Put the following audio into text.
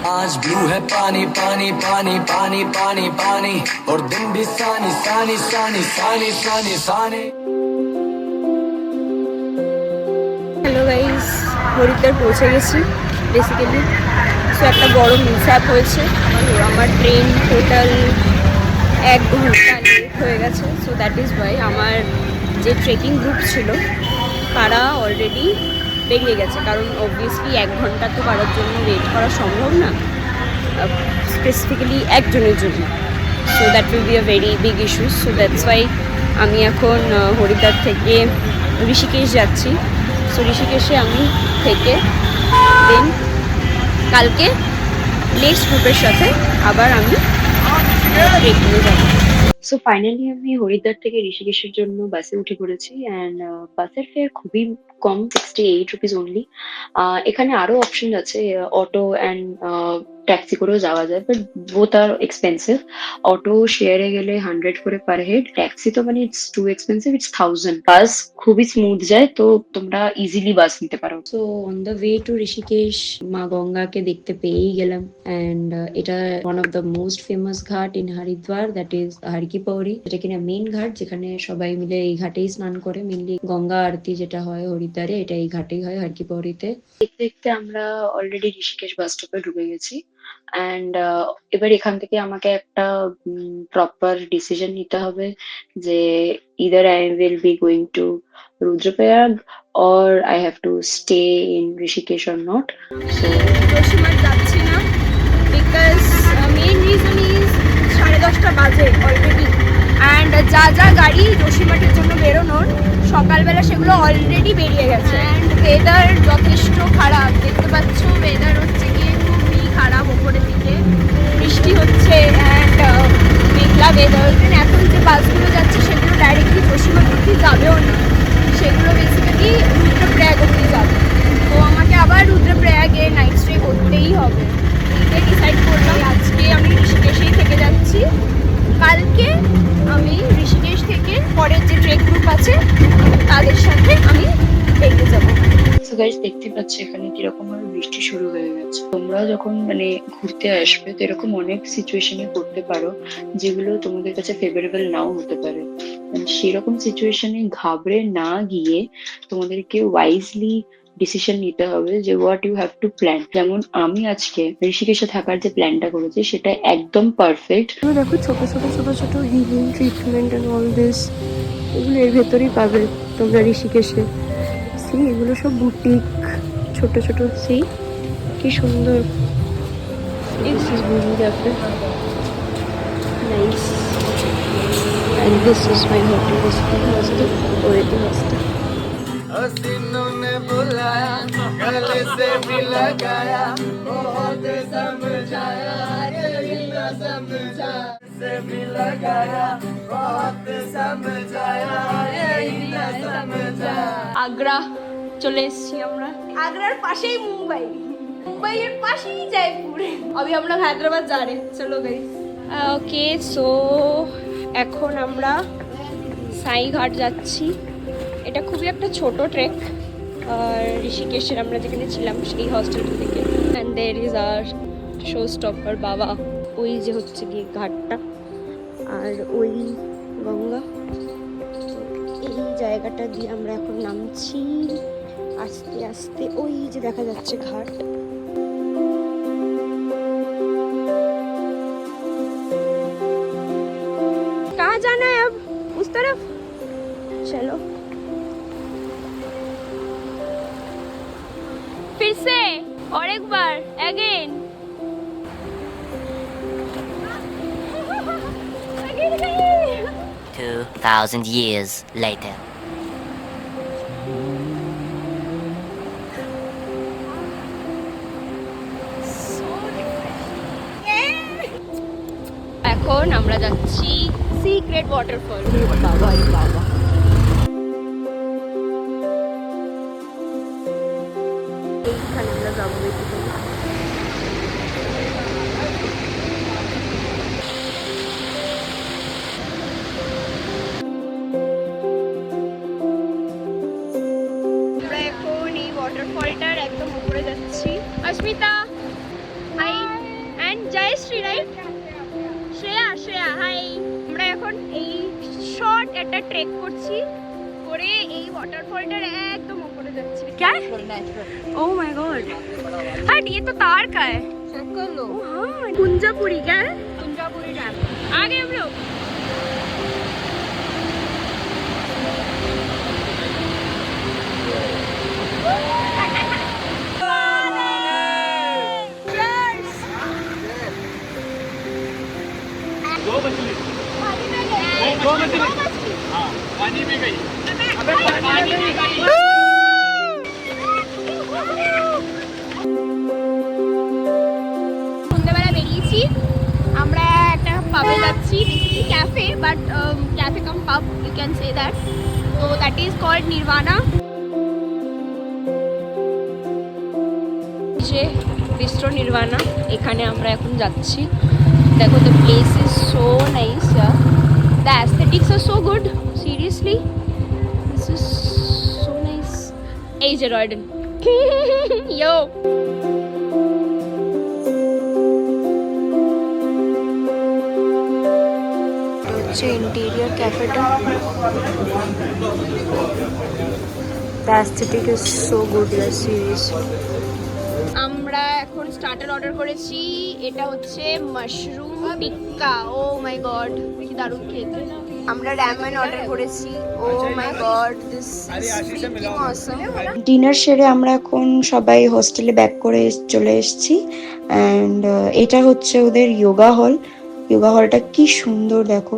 आज ब्लू है पानी पानी पानी पानी पानी पानी और दिन भी सानी सानी सानी सानी सानी सानी। হ্যালো গাইস, হরিদ্বার পৌঁছে গেছি বেসিক্যালি। সো একটা বড় মিসঅ্যাপ হয়েছে, আমার ট্রেন টোটাল 1 ঘন্টা লেট হয়ে গেছে। সো দ্যাট ইজ ওয়াই আমার যে ট্রেকিং গ্রুপ ছিল তারা অলরেডি বেরিয়ে গেছে, কারণ অবভিয়াসলি 1 ঘন্টা তো কারোর জন্য ওয়েট করা সম্ভব না, স্পেসিফিক্যালি একজনের জন্য। So that will be a very big issue. So that's why আমি এখন হরিদ্বার থেকে ঋষিকেশ যাচ্ছি। সো ঋষিকেশে আমি থেকে দেন কালকে নেক্সট গ্রুপের সাথে আবার আমি ট্রেকিংয়ে যাব। সো ফাইনালি আমি হরিদ্বার থেকে ঋষিকেশের জন্য বাসে উঠে পড়েছি অ্যান্ড বাসের ফেয়ার খুবই কম, 68 রুপিস অনলি। এখানে আরো অপশন আছে, অটো অ্যান্ড ট্যাক্সি করেও যাওয়া যায়, but both are expensive. Auto শেয়ারে গেলে 100 করে পার হেড, ট্যাক্সি তো মানে it's too expensive, it's 1000। Bus খুবই স্মুথ যায়, তো তোমরা ইজিলি বাস নিতে পারো। So on the way to Rishikesh মা গঙ্গাকে দেখতে পেয়েই গেলাম অ্যান্ড এটা one of the most famous ghat in Haridwar, that is Har ki Pauri. এটা কিনা মেইন ঘাট, যেখানে সবাই মিলে এই ঘাটেই স্নান করে। মেইনলি গঙ্গা আরতি যেটা হয় হরিদ্বারে, এটা এই ঘাটেই হয়, হর কি পৌড়িতে। দেখতে দেখতে আমরা অলরেডি ঋষিকেশ বাস স্টপে ঢুকে গেছি অ্যান্ড এবার এখান থেকে আমাকে একটা প্রপার ডিসিশন নিতে হবে যে either I will be going to Rudraprayag or I have to stay in Rishikesh or not. So Joshimath যাচ্ছি না, বিকজ মেইন রিজন ইজ 10:30 বাজে অলরেডি অ্যান্ড যা যা গাড়ি জোশীমাঠের জন্য বেরোনোর সকালবেলা সেগুলো অলরেডি বেরিয়ে গেছে অ্যান্ড ওয়েদার যথেষ্ট খারাপ। দেখতে পাচ্ছ ওয়েদার হচ্ছে গিয়ে খুবই খারাপ, ওপরের দিকে বৃষ্টি হচ্ছে অ্যান্ড মেঘলা ওয়েদার। এখন যে বাসগুলো যাচ্ছে সেগুলো ডাইরেক্টলি জোশীমাঠ অবধি যাবেও না, সেগুলো বেসিক্যালি রুদ্রপ্রয়াগ অবধি যাবে। তো আমাকে আবার রুদ্রপ্রয়াগে নাইট স্টে করতেই হবে, এটাই ডিসাইড করলাম। আজকে আমি ঋষিকেশেই থেকে যাচ্ছি, কালকে আমি ঋষিকেশ থেকে পরের যে ট্রেক গ্রুপ আছে তাদের সাথে আমি বেরিয়ে যাবো। সো গাইস, দেখতে পাচ্ছি এখানে কিরকম ভাবে বৃষ্টি শুরু হয়ে গেছে। তোমরা যখন মানে ঘুরতে আসবে তো এরকম অনেক সিচুয়েশনে পড়তে পারো যেগুলো তোমাদের কাছে ফেভারেবল নাও হতে পারে। সেরকম সিচুয়েশনে ঘাবড়ে না গিয়ে তোমাদেরকে ওয়াইজলি ডিসিশন নিতে হবে যে what you have to plan. যেমন আমি আজকে ঋষিকেশে থাকার যে প্ল্যানটা করেছি সেটা একদম পারফেক্ট। দেখো ছোট ছোট ছোট ছোট healing treatment and all this, এগুলো এর ভেতরেই পাবে তোমরা ঋষিকেশে। সি, এগুলো সব বুটিক ছোট ছোট। সি কি সুন্দর, this is boutique cafe, nice. And this is my hotel, hostel, Oreti hostel. हसीनों ने बुलाया, गले से भी लगाया, बहुत समझाया, यही ना समझा, से भी लगाया, बहुत समझाया, यही ना समझा। আগ্রা চলে এসেছি আমরা। আগ্রার পাশেই মুম্বাই, মুম্বাইয়ের পাশেই জয়পুর। अभी हम लोग हैदराबाद जा रहे हैं। चलो गाइस, ওকে। সো এখন আমরা সাইঘাট যাচ্ছি। এটা খুবই একটা ছোট ট্রেক আর ঋষিকেশের আমরা যেখানে ছিলাম সেই হস্টেলটা থেকে। And there is our show stopper বাবা, ওই যে হচ্ছে গিয়ে ঘাটটা আর ওই গঙ্গা। এই জায়গাটা দিয়ে আমরা এখন নামছি আস্তে আস্তে। ওই যে দেখা যাচ্ছে ঘাট। कहाँ जाना है अब? उस तरफ चलो। फिर से और एक बार अगेन। 2000 years later. এখন আমরা যাচ্ছি সিক্রেট ওয়াটারফল। বাবা বাবা, এইখানে আমরা যাবো বেসিক্যালি। আমরা এখন এই ওয়াটারফলটার একদম উপরে যাচ্ছি। অস্মিতা, হাই। শ্রেয়া হাই। আমরা এখন এই শর্ট একটা ট্রেক করছি, করে এই ওয়াটারফলটার একদম উপরে যাচ্ছি। क्या है? ओह माय गॉड, हट ये तो तार का है। चेक कर लो। हाँ कुंजापुरी क्या है? कुंजापुरी डैम। आ गए हम लोग। दो मछली हाँ पानी में गई अबे पानी में गई সন্ধ্যাবেলা বেরিয়েছি আমরা একটা পাবে যাচ্ছি, basically cafe, but cafe cum pub, you can say that. তো দ্যাট ইজ কল্ড নির্বাণা। যে বিস্ট্রো নির্বাণা, এখানে আমরা এখন যাচ্ছি। দেখো the place is so nice, the aesthetics are so good, seriously this is so nice. এই যে রয়ডেন ইয়ো। হচ্ছে ইন্টেরিয়র ক্যাফেটা, the aesthetic is so good, seriously. আমরা এখন স্টার্টার অর্ডার করেছি, এটা হচ্ছে mushroom tikka. O my god কি দারুণ খেতে। আমরা র‍্যামেন অর্ডার করেছি, oh my god this is freaking awesome. Dinner সেরে আমরা এখন সবাই হোস্টেলে ব্যাক করে চলে এসেছি। অ্যান্ড এটা হচ্ছে ওদের যোগা হলটা কি সুন্দর দেখো।